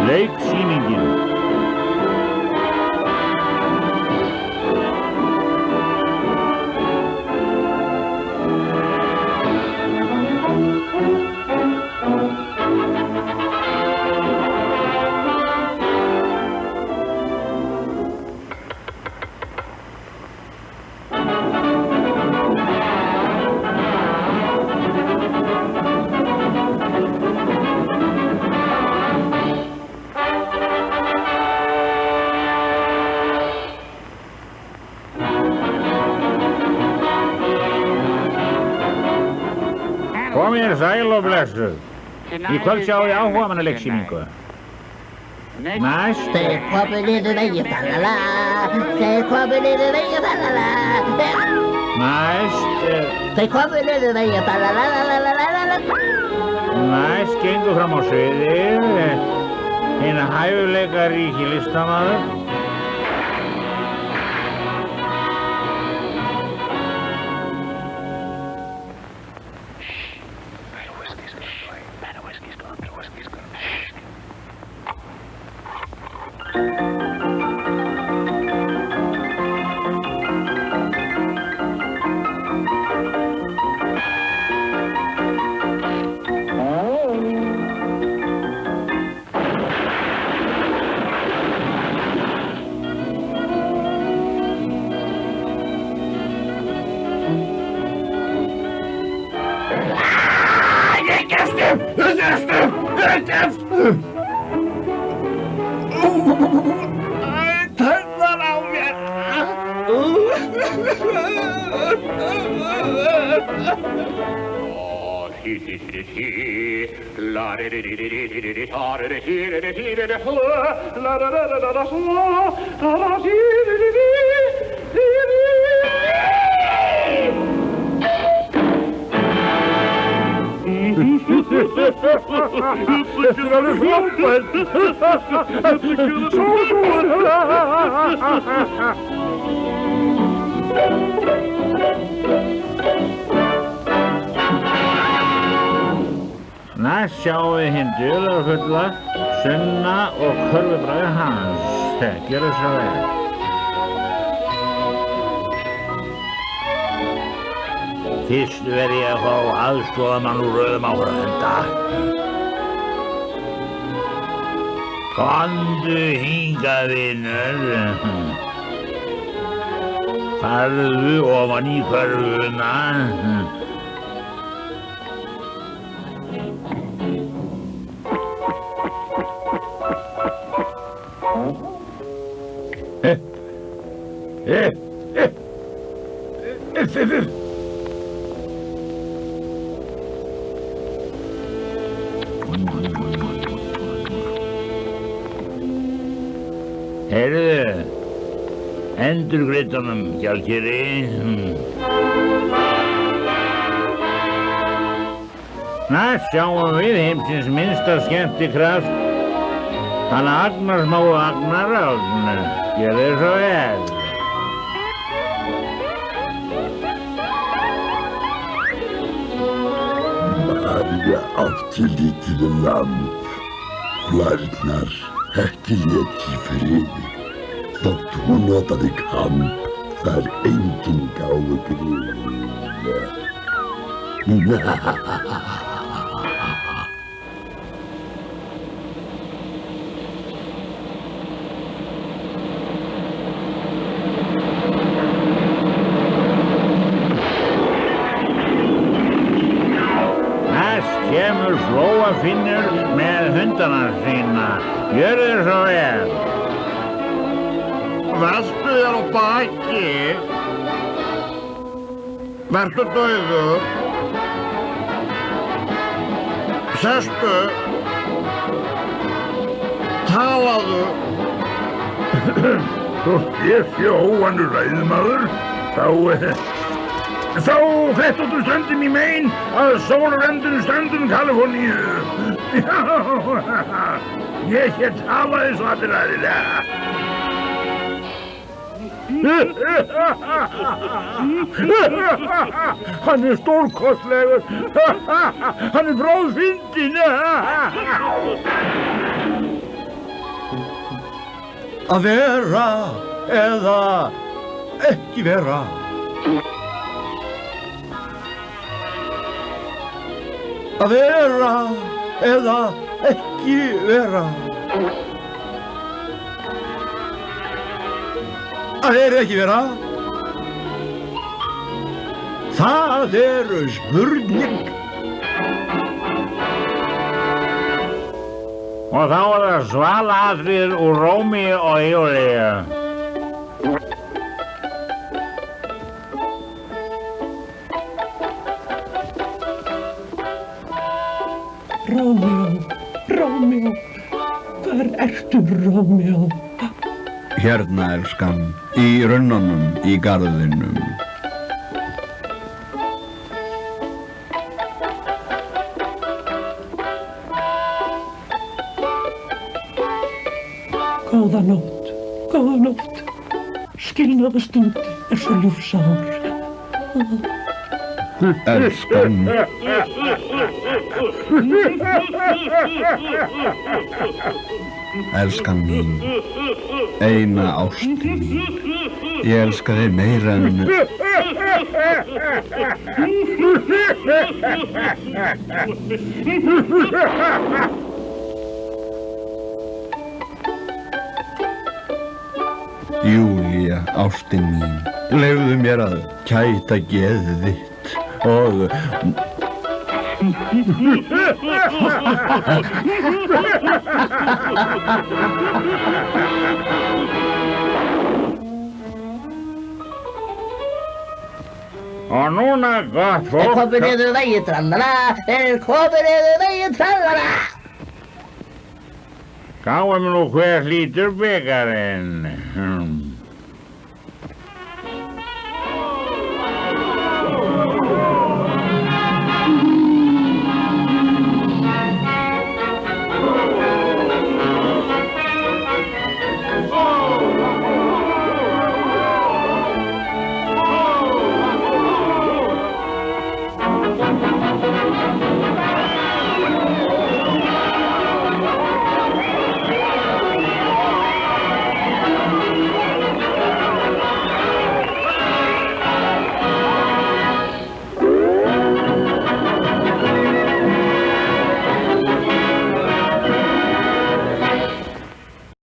Leiksýningin. Komið sæl og blessuð. Í kvöld sjáum við áhugamanna leiksýningu. Næst. Þeir komu niður veginn, falala. Þeir komu niður veginn, falala. Næst. Þeir komu niður veginn, falala. Næst gengur fram á sviðið hinn hæfileikaríki listamaður. Tönnar á mér! Þetta er alveg frábært. Þetta er svo góður. Næst sjáum við hinn dularfulla Sunna og körfubræður hans. Gjörðu svo vel. Fyrst verð ég að fá aðstoðarmann úr röðum áhorfenda. Komdu hingað, vinur. Farðu ofan í körfuna. Heyrðu, endurgreidd honum, gjaldkeri. Næst sjáum við heimsins minnsta skemmtikraft, hana agnarsmáu agnarráðn. Gjörðu svo vel. María átti lítið lamb, flærnar ekki lét í friði. Þótt hún notaði kamp, þar enginn gáfu griði. Kemur Flóafinnur með hundana sína. Gjörðu svo vel. Vertu þér á baki. Vertu dauður. Sestu. Talaðu. Þótt ég sé óvanur ræðumaður, þá flettóttum stöndum í mein að sólrendum stöndum Kaliforníu. Ég hér talaði svo allir aðrilega. Hann stórkostlegur. Hann bráðfyndinn. Að vera eða ekki vera. Að vera eða ekki vera. Að vera ekki vera. Það spurning. Og þá það svalatriðið úr Rómíu og Júlíu. Rómeó, hvar ertu, Rómeó? Hérna, elskan, í runnunum, í garðinum. Góða nótt. Skilnaðarstund svo ljúfsár. Elskan. Elskan mín, eina ástin mín. Ég elska þig meira en... Júlía, ástin mín, leyfðu mér að kæta geðið þitt og... Og núna, gott fólk... Komin yfir vegi, trallala, komin yfir vegi, trallala. Gáum nú hver hlýtur bikarinn.